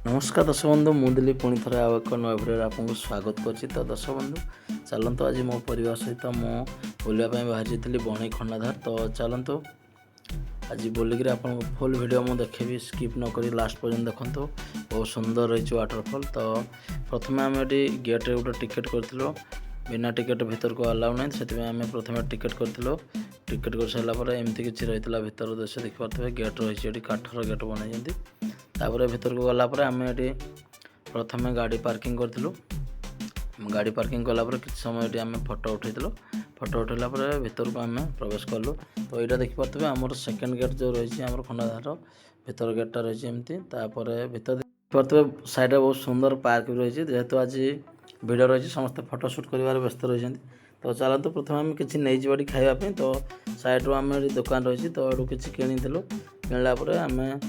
नमस्कार दर्शक बंधु मु दिल्ली पुणी थे आउ एक नया भिडियो आपको स्वागत करुच्ची। तो दर्शक बंधु चलतु आज मो परिवार सहित मु बुलापी बाहरी जाती बणई खंडाधार। तो चलतु आज बुलिक फुल वीडियो मुझे देखेबी, स्किप न करी लास्ट पर्यंत देखु। बहुत सुंदर रही वाटरफॉल। तो प्रथम आम ये गेट गोटे टिकेट करूँ, बिना टिकेट भीतर को अलाउ ना, से आम प्रथम टिकेट करूँ। टिकेट कर सारापर एमती किसी रही भर दृश्य देखिए, गेट रही काठर गेट बनाई। तापर भीतर को गलापर आम ये प्रथम गाड़ी पार्किंग करूँ। गाड़ी पार्किंग कलापर कि समय ये आम फोटो उठेलु। फोटो उठेला भीतर को आम प्रवेश कलु। तो यहाँ देखिपे आमर सेकेंड गेट जो रही आम खंडाधार भीतर गेटा रही एमती। भीतर देखिपे साइड बहुत सुंदर पार्क भी रही, जेहेतु आज भिड़ रही समस्त फोटो शूट कर व्यस्त रही। तो चलते प्रथम आम कि नहीं जावाटी खावाई। तो साइड्रु आम दुकान रही, तो ये किसी किणुलु। किणलापर आम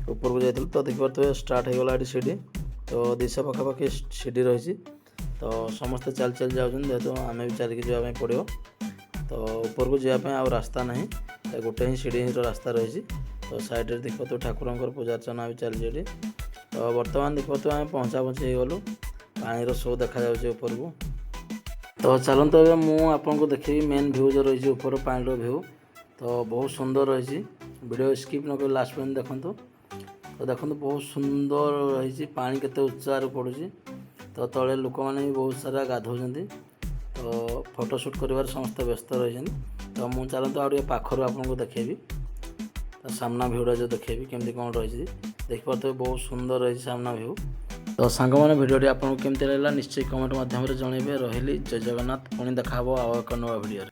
ऊपर को जाइलु। तो देखिए स्टार्ट हो गला सीढ़ी। तो 200 पाखापाखि सीढ़ी रही। तो समस्ते चल चल जाऊँ, जेहेतु आम भी चलिक जावाई पड़ो। तो ऊपर को जावाई आ रास्ता ना, गोटे ही सीढ़ी रास्ता रही। तो साइड देखो ठाकुर पूजा अर्चना भी चली। तो बर्तमान देखो आम पहुँचा पहुँची गलु। पानी शो देखा जाऊँ ऊपर को। तो चलते ए मुझे देखी मेन भ्यू जो रही ऊपर पानी भ्यू। तो बहुत सुंदर रही। वीडियो स्किप न कर लास्ट पर्यंत देखु। तो देखो बहुत सुंदर रही, पानी केते उच्चार पड़ू। तो तले लोक मैंने भी बहुत सारा गाधौं। तो फोटोशूट कर समस्त व्यस्त रही। तो मुझे चलते आगे पाखर आपको देखेबी। तो सामना भ्यूटा जो देखेबी केमती कौन रही देखिए, बहुत सुंदर रही सामना भ्यू। तो सांग मैंने भिडियोटी आपको केमती लगा निश्चय कमेंट माध्यम जनइबे। रही जय जगन्नाथ, पुणी देखा आउ एक नया भिडियो।